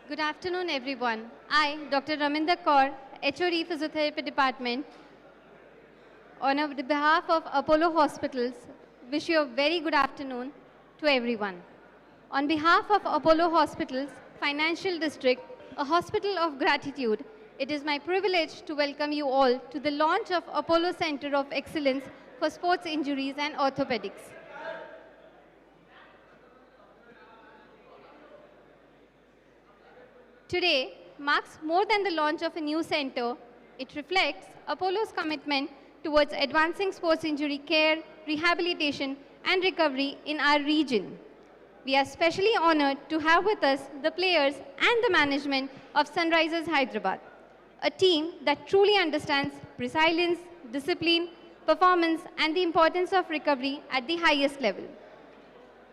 Good afternoon, everyone. I, Dr. Raminda Kaur, HOD Physiotherapy Department, on behalf of Apollo Hospitals, wish you a very good afternoon to everyone. On behalf of Apollo Hospitals, Financial District, a hospital of gratitude, it is my privilege to welcome you all to the launch of Apollo Center of Excellence for Sports Injuries and Orthopaedics. Today marks more than the launch of a new center. It reflects Apollo's commitment towards advancing sports injury care, rehabilitation, and recovery in our region. We are especially honored to have with us the players and the management of Sunrisers Hyderabad, a team that truly understands resilience, discipline, performance, and the importance of recovery at the highest level.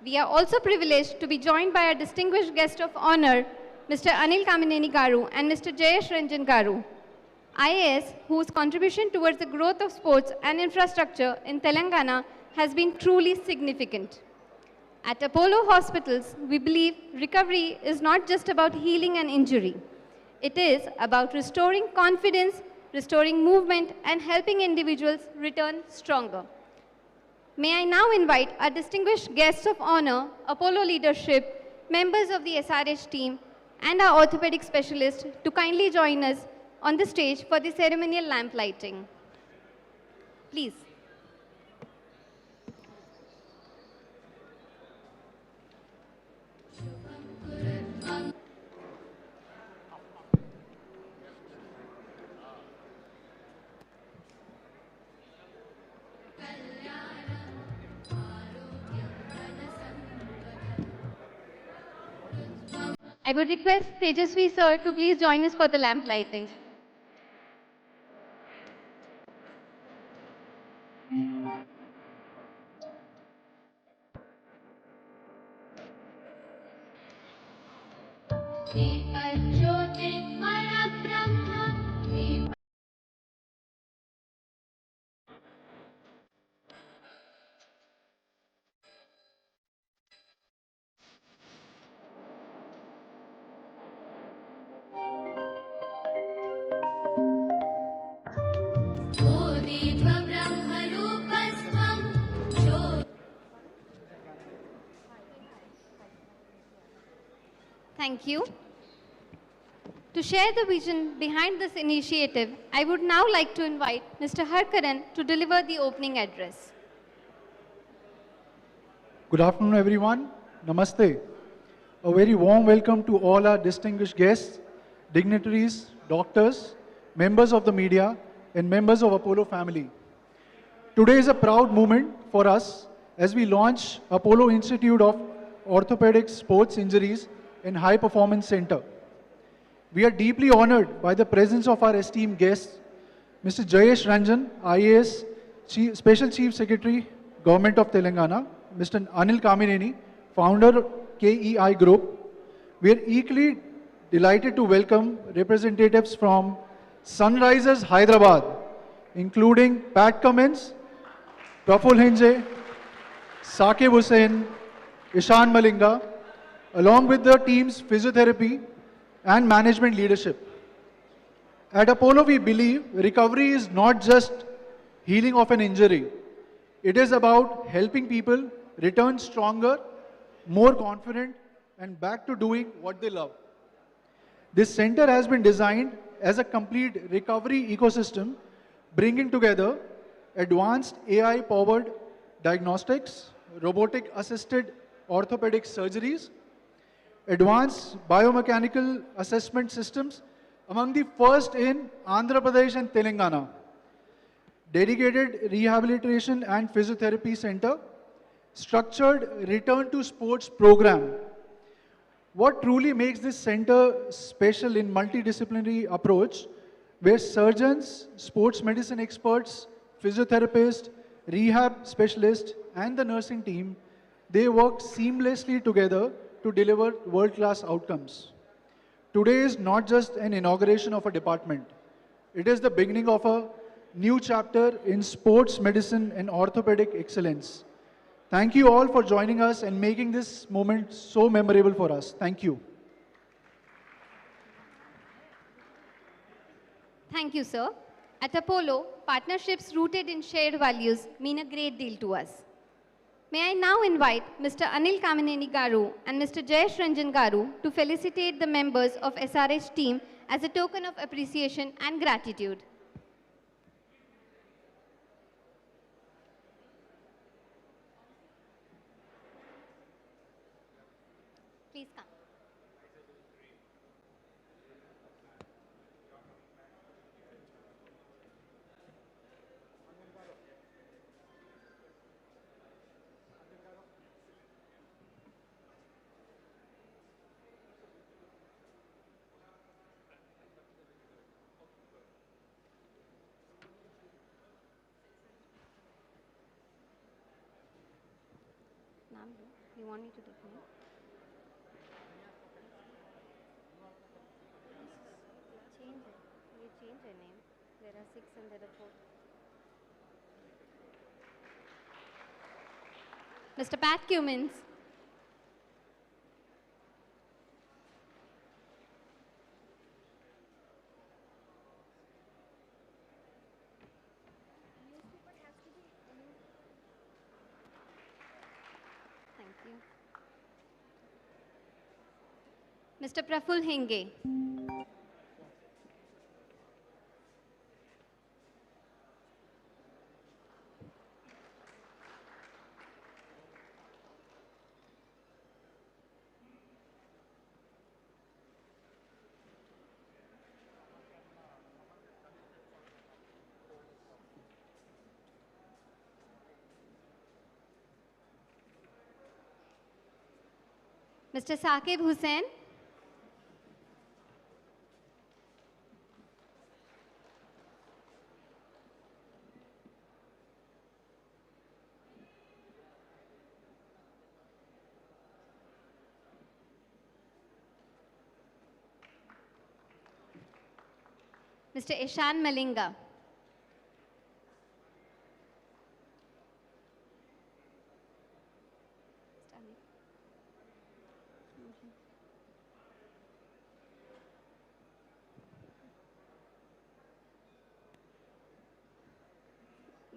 We are also privileged to be joined by our distinguished guest of honor, Mr. Anil Kamineni Garu and Mr. Jayesh Ranjan Garu, IAS, whose contribution towards the growth of sports and infrastructure in Telangana has been truly significant. At Apollo Hospitals, we believe recovery is not just about healing an injury. It is about restoring confidence, restoring movement, and helping individuals return stronger. May I now invite our distinguished guests of honor, Apollo leadership, members of the SRH team, and our orthopedic specialist to kindly join us on the stage for the ceremonial lamp lighting. Please. I would request Tejasvi sir to please join us for the lamp lighting. Thank you. To share the vision behind this initiative, I would now like to invite Mr. Harkaran to deliver the opening address. Good afternoon, everyone. Namaste. A very warm welcome to all our distinguished guests, dignitaries, doctors, members of the media, and members of Apollo family. Today is a proud moment for us as we launch Apollo Institute of Orthopaedics, Sports Injuries, and High Performance Center. We are deeply honored by the presence of our esteemed guests, Mr. Jayesh Ranjan, IAS, Special Chief Secretary, Government of Telangana, Mr. Anil Kamineni, founder KEI Group. We are equally delighted to welcome representatives from Sunrisers Hyderabad, including Pat Cummins, Praful Hinje, Saqib Hussain, Ishan Malinga, along with the team's physiotherapy and management leadership. At Apollo, we believe recovery is not just healing of an injury. It is about helping people return stronger, more confident, and back to doing what they love. This center has been designed as a complete recovery ecosystem, bringing together advanced AI-powered diagnostics, robotic-assisted orthopedic surgeries, advanced biomechanical assessment systems, among the first in Andhra Pradesh and Telangana, dedicated rehabilitation and physiotherapy center, structured return to sports program. What truly makes this center special in multidisciplinary approach, where surgeons, sports medicine experts, physiotherapists, rehab specialists, and the nursing team, they work seamlessly together to deliver world-class outcomes. Today is not just an inauguration of a department. It is the beginning of a new chapter in sports medicine and orthopedic excellence. Thank you all for joining us and making this moment so memorable for us. Thank you. Thank you, sir. At Apollo, partnerships rooted in shared values mean a great deal to us. May I now invite Mr. Anil Kamineni Garu and Mr. Jayesh Ranjan Garu to felicitate the members of SRH team as a token of appreciation and gratitude. Please come. You want me to take name? Change it. You change your name. There are 6 and there are 4. Mr. Pat Cummins. Thank you. Mr. Praful Henge. Mr. Saqib Hussain. Mr. Ishan Malinga.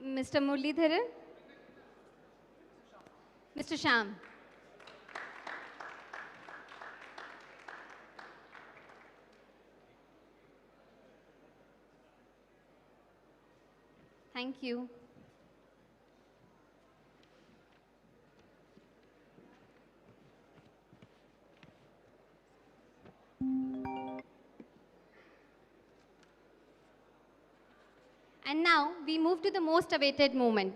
Mr. Muralidharan. Mr. Sham. Thank you. And now we move to the most awaited moment.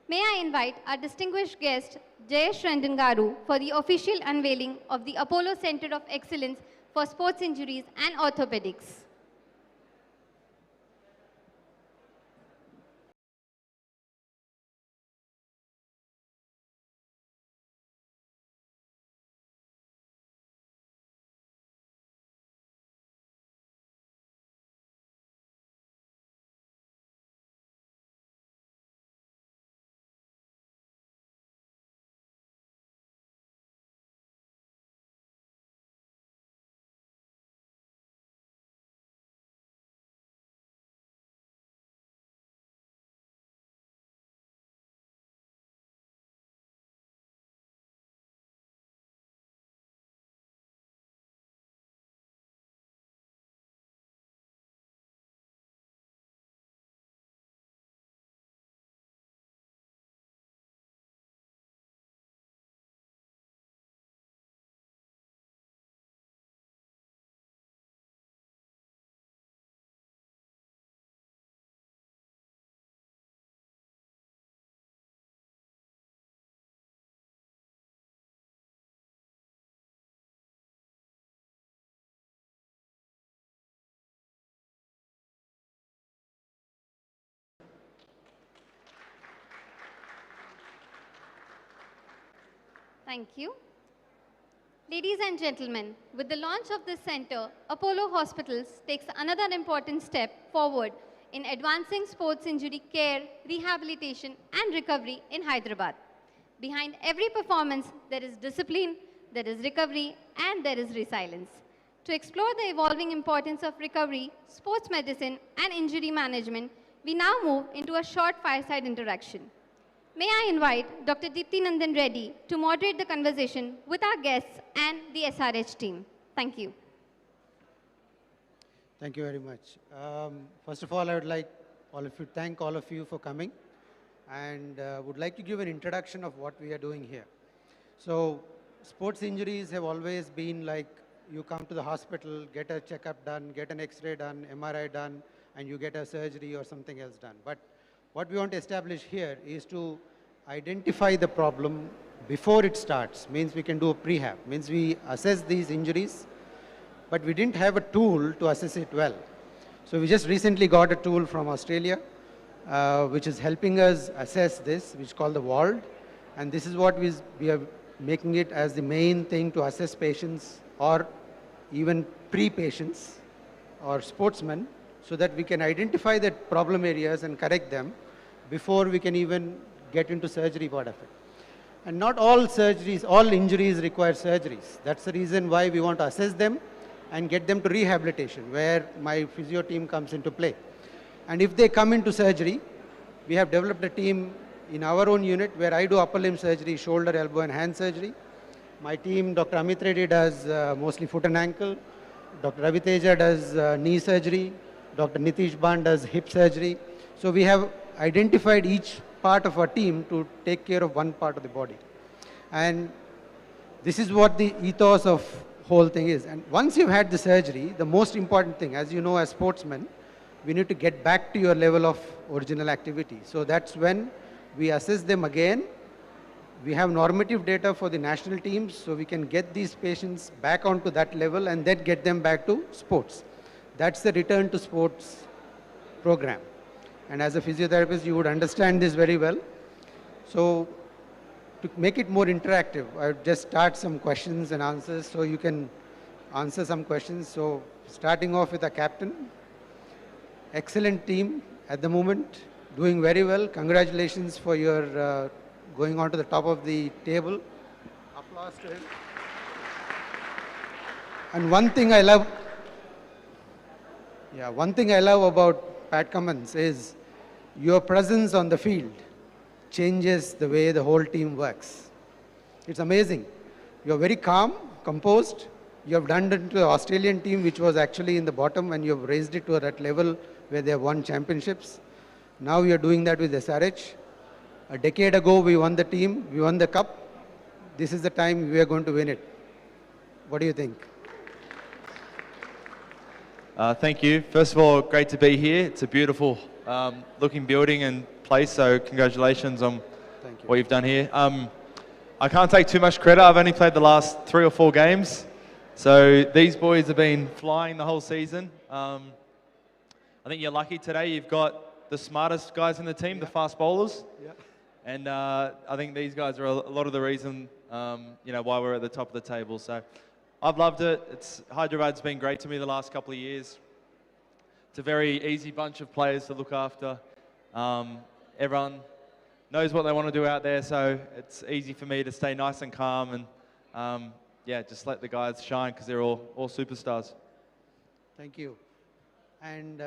May I invite our distinguished guest, Jayesh Ranjan Garu, for the official unveiling of the Apollo Center of Excellence for Sports Injuries and Orthopaedics. Thank you. Ladies and gentlemen, with the launch of this center, Apollo Hospitals takes another important step forward in advancing sports injury care, rehabilitation and recovery in Hyderabad. Behind every performance, there is discipline, there is recovery and there is resilience. To explore the evolving importance of recovery, sports medicine and injury management, we now move into a short fireside interaction. May I invite Dr. Deepti Nandan Reddy to moderate the conversation with our guests and the SRH team. Thank you. Thank you very much. First of all, I would like thank all of you for coming, and would like to give an introduction of what we are doing here. So, sports injuries have always been like you come to the hospital, get a checkup done, get an X-ray done, MRI done, and you get a surgery or something else done. But what we want to establish here is to identify the problem before it starts. Means we can do a prehab. Means we assess these injuries, but we didn't have a tool to assess it well. So we just recently got a tool from Australia, which is helping us assess this, which is called the WALD. And this is what we are making it as the main thing to assess patients or even pre-patients or sportsmen, so that we can identify the problem areas and correct them before we can even get into surgery part of it. And not all surgeries, all injuries require surgeries. That's the reason why we want to assess them and get them to rehabilitation, where my physio team comes into play. And if they come into surgery, we have developed a team in our own unit where I do upper limb surgery, shoulder, elbow and hand surgery. My team, Dr. Amit Reddy, does mostly foot and ankle. Dr. Ravi Teja does knee surgery. Dr. Nitish Ban does hip surgery. So we have identified each part of our team to take care of one part of the body. And this is what the ethos of whole thing is. And once you've had the surgery, the most important thing, as you know, as sportsmen, we need to get back to your level of original activity. So that's when we assess them again. We have normative data for the national teams, so we can get these patients back onto that level and then get them back to sports. That's the return to sports program. And as a physiotherapist, you would understand this very well. So to make it more interactive, I would just start some questions and answers so you can answer some questions. So starting off with a captain. Excellent team at the moment, doing very well. Congratulations for your going on to the top of the table. Applause to him. And one thing I love about Pat Cummins is your presence on the field changes the way the whole team works. It's amazing. You're very calm, composed. You have done it to the Australian team, which was actually in the bottom, and you have raised it to that level where they have won championships. Now you're doing that with SRH. A decade ago, we won the team, we won the cup. This is the time we are going to win it. What do you think? Thank you. First of all, great to be here. It's a beautiful looking building and place, so congratulations on what you've done here. I can't take too much credit. I've only played the last 3 or 4 games. So these boys have been flying the whole season. I think you're lucky today. You've got the smartest guys in the team, the fast bowlers. Yeah. And I think these guys are a lot of the reason why we're at the top of the table. So I've loved it. Hyderabad's been great to me the last couple of years. It's a very easy bunch of players to look after. Everyone knows what they want to do out there, so it's easy for me to stay nice and calm and just let the guys shine because they're all superstars. Thank you. And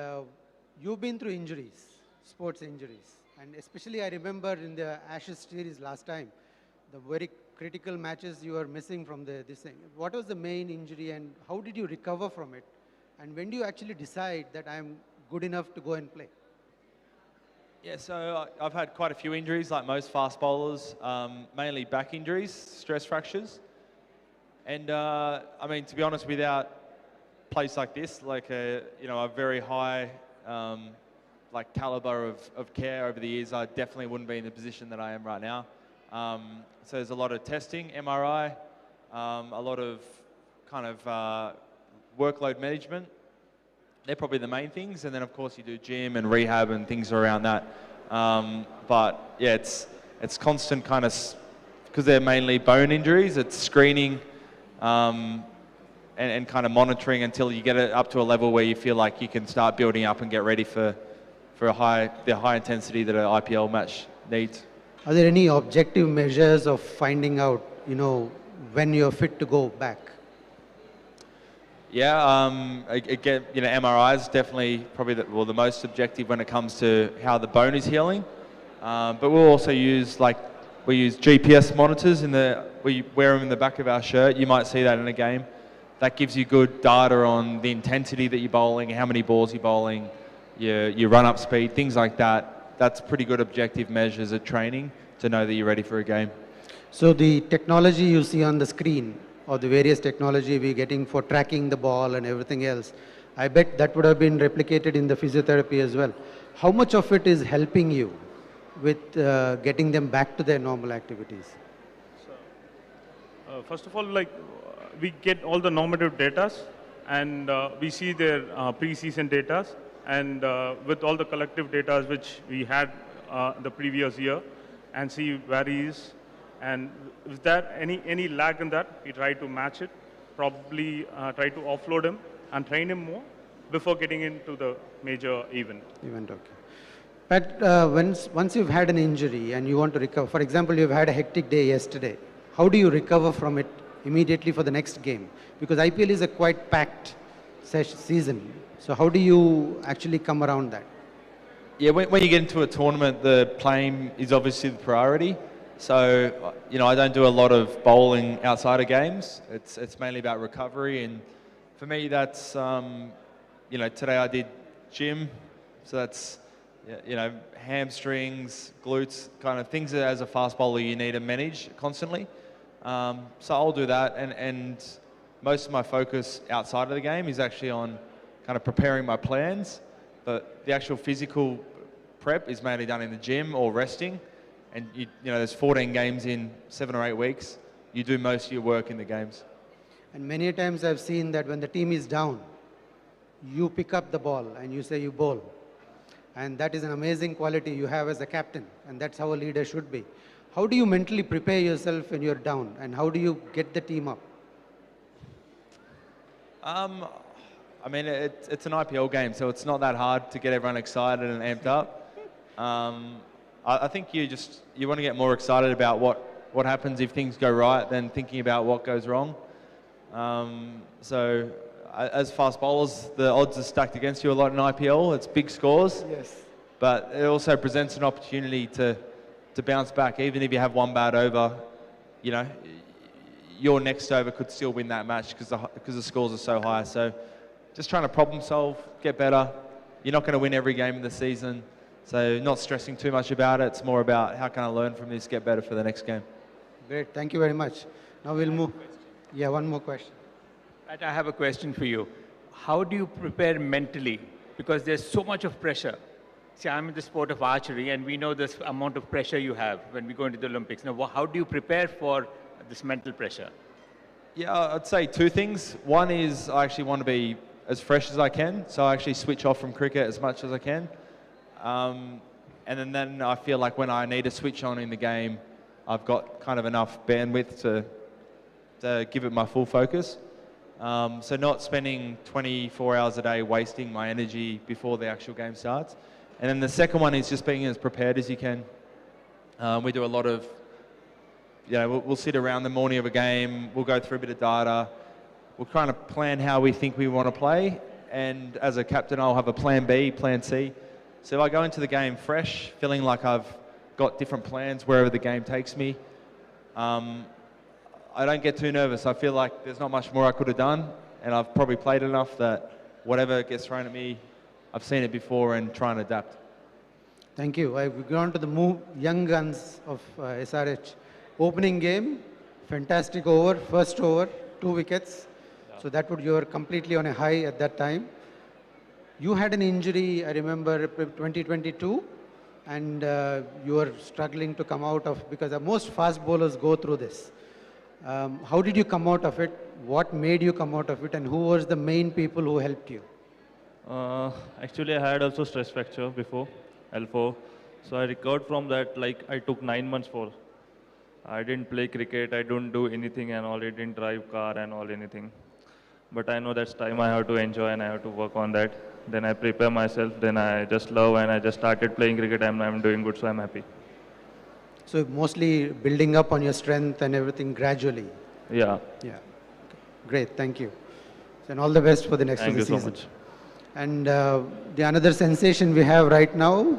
you've been through injuries, sports injuries. And especially I remember in the Ashes series last time, the very critical matches you were missing from this thing. What was the main injury and how did you recover from it? And when do you actually decide that I'm good enough to go and play? Yeah, so I've had quite a few injuries, like most fast bowlers, mainly back injuries, stress fractures. And I mean, to be honest, without a place like this, like a very high caliber of care over the years, I definitely wouldn't be in the position that I am right now. So there's a lot of testing, MRI, a lot of kind of workload management. They're probably the main things, and then of course you do gym and rehab and things around that. But yeah, it's constant kind of because they're mainly bone injuries, it's screening and kind of monitoring until you get it up to a level where you feel like you can start building up and get ready for the high intensity that an IPL match needs. Are there any objective measures of finding out, when you're fit to go back? Yeah, again, MRI is definitely probably the most objective when it comes to how the bone is healing. But we'll also use we use GPS monitors we wear them in the back of our shirt. You might see that in a game. That gives you good data on the intensity that you're bowling, how many balls you're bowling, your run-up speed, things like that. That's pretty good objective measures at training to know that you're ready for a game. So the technology you see on the screen, or the various technology we're getting for tracking the ball and everything else, I bet that would have been replicated in the physiotherapy as well. How much of it is helping you with getting them back to their normal activities? So, first of all, we get all the normative data, and we see their pre-season data, and with all the collective data which we had the previous year, and see where he is. And if there any lag in that, we try to match it, probably try to offload him and train him more before getting into the major event. Okay. But once you've had an injury and you want to recover, for example, you've had a hectic day yesterday, how do you recover from it immediately for the next game? Because IPL is a quite packed season. So how do you actually come around that? Yeah, when you get into a tournament, the playing is obviously the priority. So, I don't do a lot of bowling outside of games. It's mainly about recovery. And for me, that's, today I did gym. So that's, hamstrings, glutes, kind of things that as a fast bowler you need to manage constantly. So I'll do that. And most of my focus outside of the game is actually on kind of preparing my plans. But the actual physical prep is mainly done in the gym or resting. And there's 14 games in 7 or 8 weeks. You do most of your work in the games. And many times I've seen that when the team is down, you pick up the ball and you say you bowl. And that is an amazing quality you have as a captain. And that's how a leader should be. How do you mentally prepare yourself when you're down? And how do you get the team up? It's an IPL game, so it's not that hard to get everyone excited and amped up. I think you want to get more excited about what happens if things go right than thinking about what goes wrong. So as fast bowlers, the odds are stacked against you a lot in IPL. It's big scores. Yes. But it also presents an opportunity to bounce back. Even if you have one bad over, your next over could still win that match because the scores are so high. So just trying to problem solve, get better. You're not going to win every game of the season. So not stressing too much about it. It's more about how can I learn from this, get better for the next game. Great. Thank you very much. Now we'll move. Yeah, one more question. Pat, I have a question for you. How do you prepare mentally? Because there's so much of pressure. See, I'm in the sport of archery, and we know this amount of pressure you have when we go into the Olympics. Now, how do you prepare for this mental pressure? Yeah, I'd say 2 things. One is I actually want to be as fresh as I can. So I actually switch off from cricket as much as I can. And then I feel like when I need to switch on in the game, I've got kind of enough bandwidth to give it my full focus. So not spending 24 hours a day wasting my energy before the actual game starts. And then the second one is just being as prepared as you can. We do a lot of, we'll sit around the morning of a game, we'll go through a bit of data, we'll kind of plan how we think we want to play. And as a captain, I'll have a plan B, plan C. So if I go into the game fresh, feeling like I've got different plans wherever the game takes me, I don't get too nervous. I feel like there's not much more I could have done, and I've probably played enough that whatever gets thrown at me, I've seen it before and try and adapt. Thank you. We've gone to the young guns of SRH. Opening game, fantastic over, first over, 2 wickets. Yeah. So you were completely on a high at that time. You had an injury, I remember, 2022, and you were struggling to come out of, because most fast bowlers go through this. How did you come out of it? What made you come out of it? And who was the main people who helped you? Actually, I had also stress fracture before, L4. So I recovered from that, I took 9 months for. I didn't play cricket, I don't do anything and all, I didn't drive car and all anything. But I know that's time I have to enjoy and I have to work on that. Then I prepare myself, then I just love and I just started playing cricket and I'm doing good, so I'm happy. So mostly building up on your strength and everything gradually. Yeah. Yeah. Okay. Great, thank you. And all the best for the next Thank of the you season. so much. And the another sensation we have right now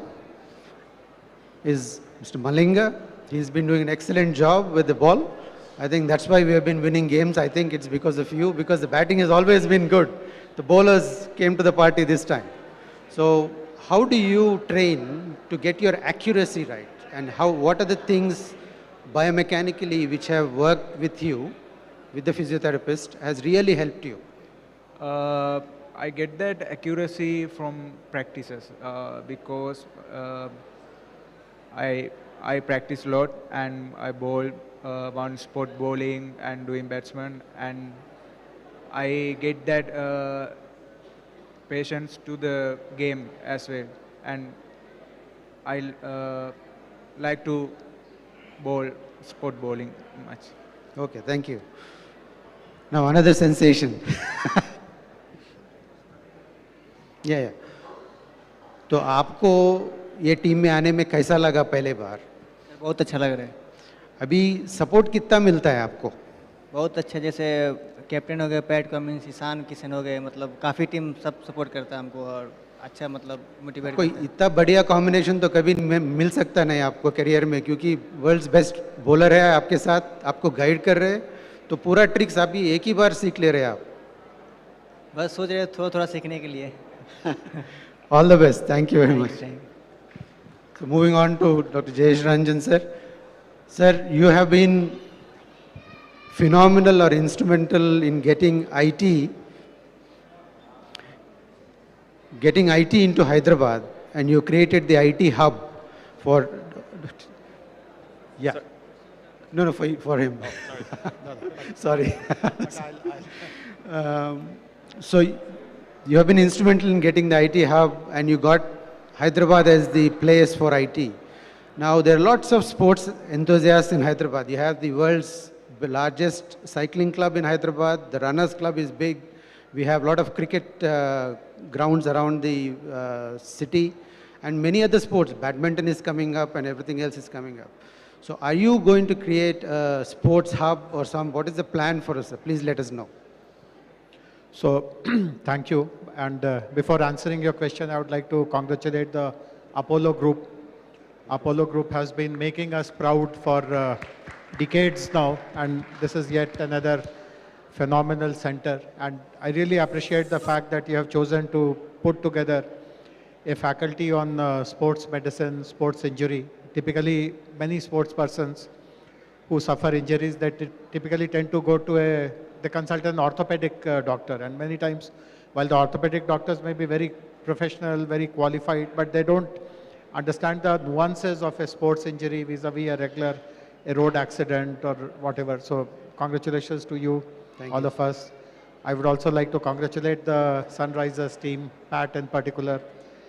is Mr. Malinga. He's been doing an excellent job with the ball. I think that's why we have been winning games. I think it's because of you, because the batting has always been good. The bowlers came to the party this time. So how do you train to get your accuracy right? And what are the things biomechanically which have worked with you, with the physiotherapist, has really helped you? I get that accuracy from practices because I practice a lot and I bowl one sport bowling and doing batsman, and I get that patience to the game as well, and I like to bowl sport bowling much. Okay, thank you. Now another sensation. yeah. तो आपको ये team में आने में कैसा लगा पहले बार? बहुत अच्छा लग रहा है। अभी सपोर्ट कितना मिलता है आपको? बहुत अच्छा, जैसे कैप्टन हो गए पैट कमिंस, ईशान किशन हो गए, मतलब काफ़ी टीम सब सपोर्ट करता है हमको और अच्छा मतलब मोटिवेट कोई इतना बढ़िया कॉम्बिनेशन तो कभी मिल सकता नहीं आपको करियर में, क्योंकि वर्ल्ड्स बेस्ट बॉलर है आपके साथ, आपको गाइड कर रहे हैं, तो पूरा ट्रिक्स आप भी एक ही बार सीख ले रहे हैं आप। बस सोच रहे थोड़ा थोड़ा सीखने के लिए। All the best, thank you very much. So moving on to Dr. Jayesh Ranjan sir. Sir, you have been phenomenal or instrumental in getting IT into Hyderabad, and you created the IT hub for, yeah. No, for him. Oh, sorry. So you have been instrumental in getting the IT hub, and you got Hyderabad as the place for IT. Now there are lots of sports enthusiasts in Hyderabad. You have the world's largest cycling club in Hyderabad. The runners club is big. We have a lot of cricket grounds around the city, and many other sports. Badminton is coming up and everything else is coming up. So are you going to create a sports hub or what is the plan for us? Please let us know. So thank you. And before answering your question, I would like to congratulate the Apollo Group. Apollo Group has been making us proud for decades now, and this is yet another phenomenal center. And I really appreciate the fact that you have chosen to put together a faculty on sports medicine, sports injury. Typically, many sports persons who suffer injuries that typically tend to go to they consult an orthopedic doctor, and many times, while the orthopedic doctors may be very professional, very qualified, but they don't understand the nuances of a sports injury vis-a-vis a road accident or whatever. So congratulations to you, all of us. I would also like to congratulate the Sunrisers team, Pat in particular.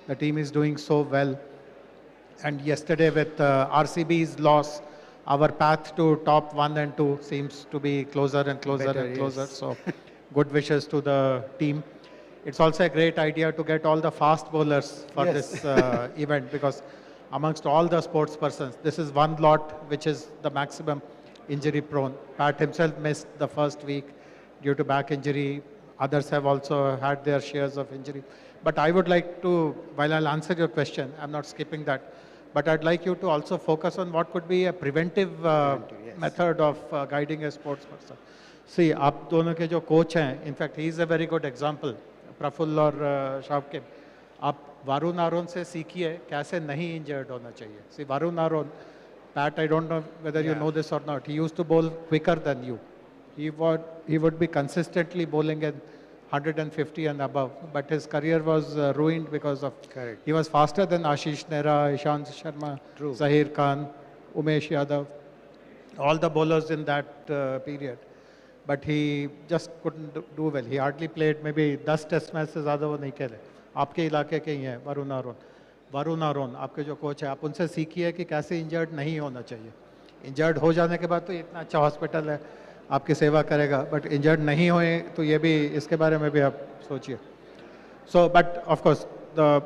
The team is doing so well. And yesterday with RCB's loss, our path to top 1 and 2 seems to be closer and closer and closer. Yes. So good wishes to the team. It's also a great idea to get all the fast bowlers for this event, because amongst all the sports persons, this is one lot which is the maximum injury prone. Pat himself missed the first week due to back injury. Others have also had their shares of injury. But I would like to, while I'll answer your question, I'm not skipping that, but I'd like you to also focus on what could be a preventive method of guiding a sports person. See, आप दोनों के जो coach हैं, in fact, he is a very good example, Praful और शावकिब. आप वरुण आरोन से सीखिए कैसे नहीं injured होना चाहिए. See, Varun Aron, Pat, I don't know whether you know this or not, he used to bowl quicker than you. He would be consistently bowling at 150 and above, but his career was ruined because of, he was faster than Ashish Nehra, Ishant Sharma, Zahir Khan, Umesh Yadav, all the bowlers in that period. But he just couldn't do well. He hardly played, maybe 10 test matches से ज़्यादा वो नहीं खेले. आपके इलाके के ही हैं, वरुण आरोन. आपके जो कोच है, आप उनसे सीखिए कि कैसे इंजर्ड नहीं होना चाहिए. इंजर्ड हो जाने के बाद तो इतना अच्छा हॉस्पिटल है, आपकी सेवा करेगा, बट इंजर्ड नहीं होए तो ये भी, इसके बारे में भी आप सोचिए. So, but of course, the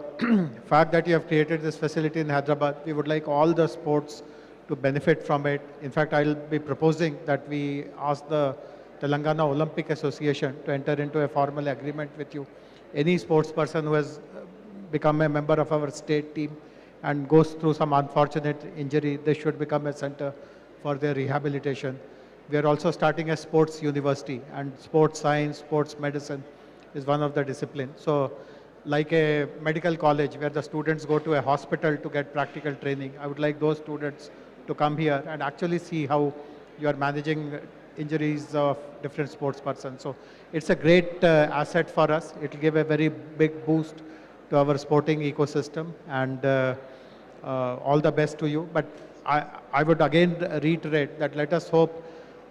fact that you have created this facility in Hyderabad, we would like all the sports to benefit from it. In fact, I'll be proposing that we ask the Telangana Olympic Association to enter into a formal agreement with you. Any sports person who has become a member of our state team and goes through some unfortunate injury, they should become a center for their rehabilitation. We are also starting a sports university, and sports science, sports medicine is one of the disciplines. So like a medical college where the students go to a hospital to get practical training, I would like those students to come here and actually see how you are managing injuries of different sports persons. So it's a great asset for us. It will give a very big boost to our sporting ecosystem, and all the best to you. But I would again reiterate that let us hope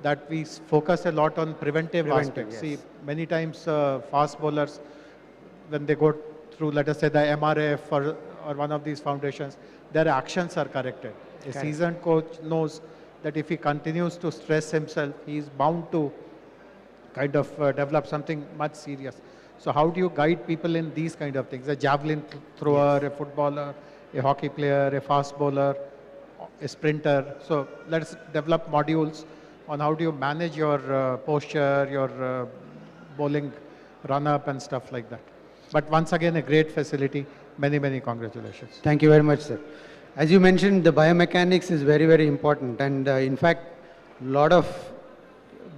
that we focus a lot on preventive aspects. Yes. See, many times fast bowlers, when they go through, let us say, the MRF or one of these foundations, their actions are corrected. A seasoned coach knows that if he continues to stress himself, he is bound to kind of develop something much serious. So how do you guide people in these kind of things? A javelin thrower, a footballer, a hockey player, a fast bowler, a sprinter. So let's develop modules on how do you manage your posture, your bowling run-up and stuff like that. But once again, a great facility. Many, many congratulations. Thank you very much, sir. As you mentioned, the biomechanics is very, very important. And in fact,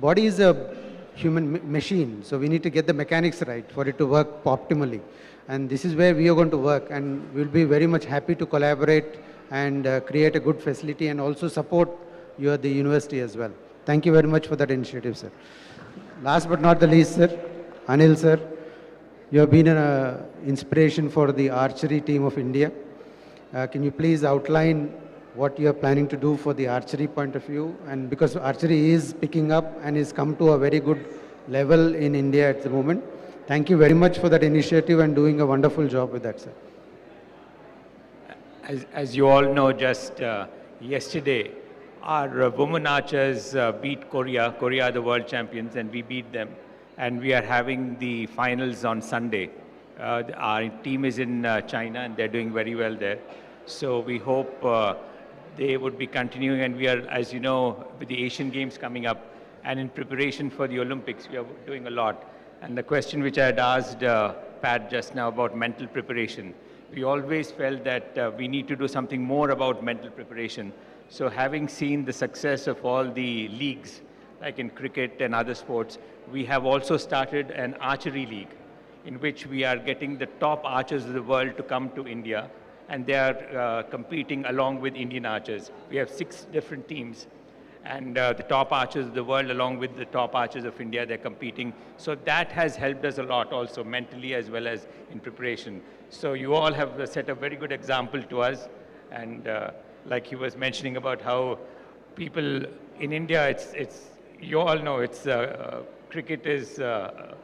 body is a human machine. So we need to get the mechanics right for it to work optimally. And this is where we are going to work. And we'll be very much happy to collaborate and create a good facility and also support you at the university as well. Thank you very much for that initiative, sir. Last but not the least, sir, Anil, sir, you have been an inspiration for the archery team of India. Can you please outline what you are planning to do for the archery point of view? And because archery is picking up and is come to a very good level in India at the moment. Thank you very much for that initiative and doing a wonderful job with that, sir. As you all know, just yesterday, our women archers beat Korea. Korea are the world champions, and we beat them. And we are having the finals on Sunday. Our team is in China, and they're doing very well there. So we hope they would be continuing. And we are, as you know, with the Asian Games coming up, and in preparation for the Olympics, we are doing a lot. And the question which I had asked Pat just now about mental preparation, we always felt that we need to do something more about mental preparation. So having seen the success of all the leagues, like in cricket and other sports, we have also started an archery league in which we are getting the top archers of the world to come to India, and they are competing along with Indian archers. We have 6 different teams, and the top archers of the world along with the top archers of India, they're competing. So that has helped us a lot also mentally as well as in preparation. So you all have set a very good example to us, and like he was mentioning about how people in India, you all know, cricket is a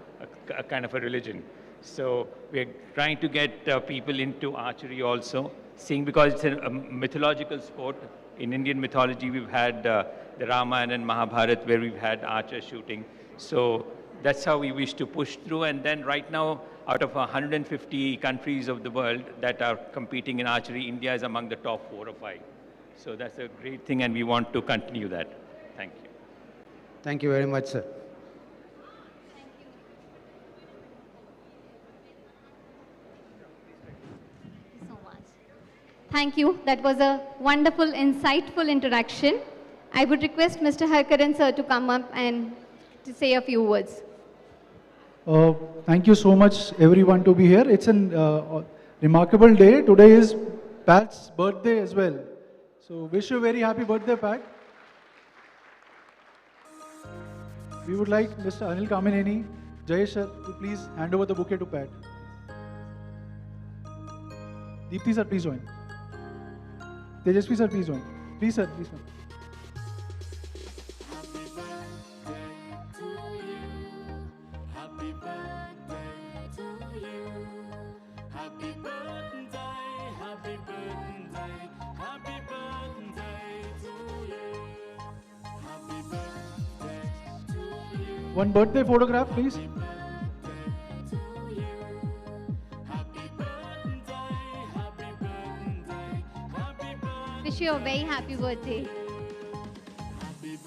kind of a religion. So we're trying to get people into archery also, seeing because it's a mythological sport. In Indian mythology, we've had the Ramayana and Mahabharata where we've had archer shooting. So that's how we wish to push through. And then right now, out of 150 countries of the world that are competing in archery, India is among the top 4 or 5. So that's a great thing, and we want to continue that. Thank you. Thank you very much, sir. Thank you. That was a wonderful, insightful interaction. I would request Mr. Harkaran sir to come up and to say a few words. Thank you so much, everyone, to be here. It's a remarkable day. Today is Pat's birthday as well. So wish you a very happy birthday, Pat. We would like Mr. Anil Kamineni, Jayesh sir, to please hand over the bouquet to Pat. Deepthi sir, please join. Tejasvi sir, please join. Please sir, please join. Happy birthday to you. One birthday photograph, please. Wish you a very happy birthday.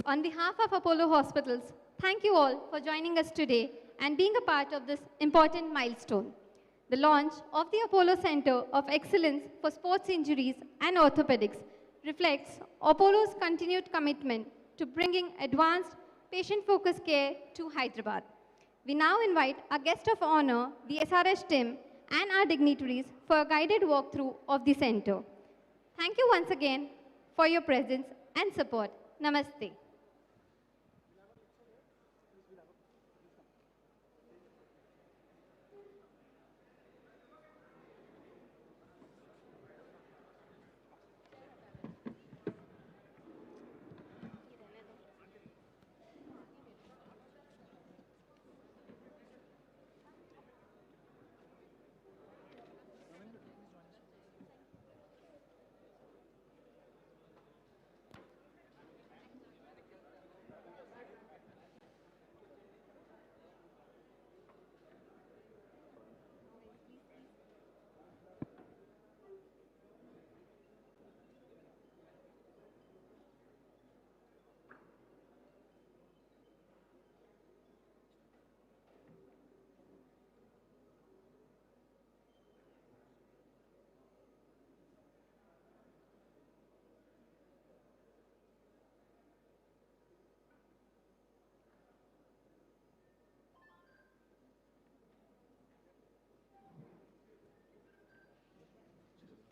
On behalf of Apollo Hospitals, thank you all for joining us today and being a part of this important milestone. The launch of the Apollo Center of Excellence for Sports Injuries and Orthopaedics reflects Apollo's continued commitment to bringing advanced, patient-focused care to Hyderabad. We now invite our guest of honor, the SRH team, and our dignitaries for a guided walkthrough of the center. Thank you once again for your presence and support. Namaste.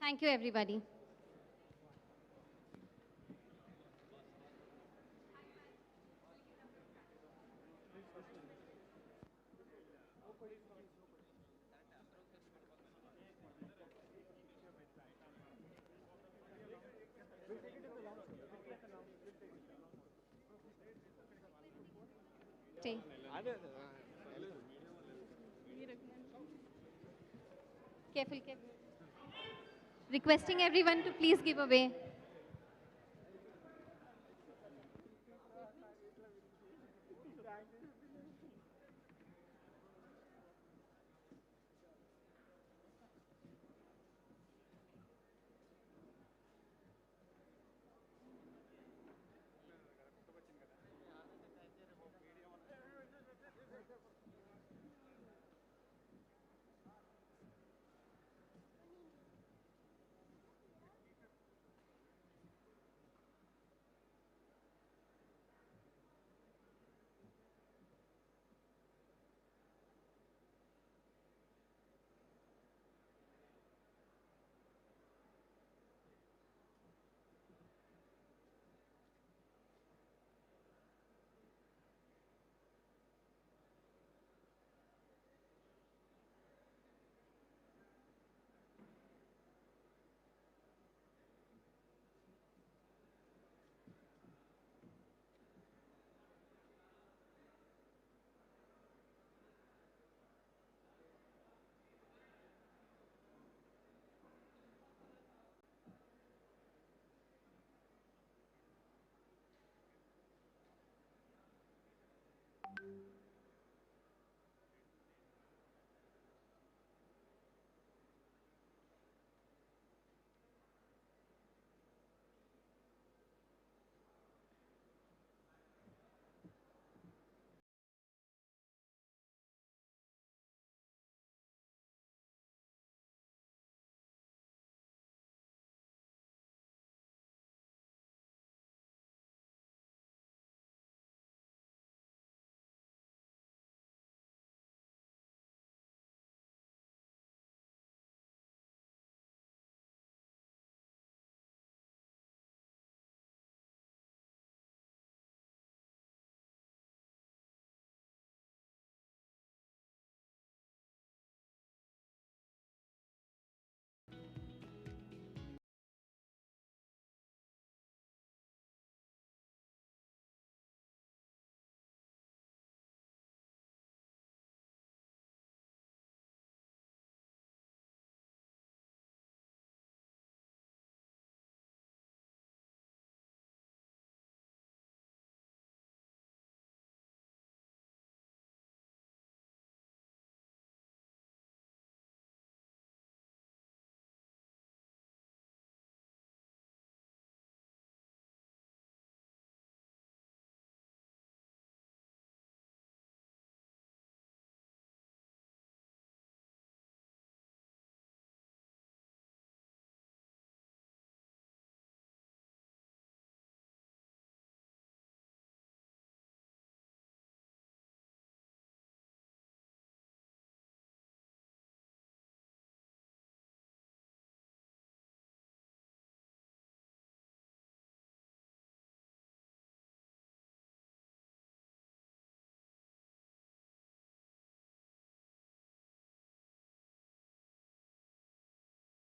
Thank you, everybody. Stay. Careful, careful. Requesting everyone to please give away.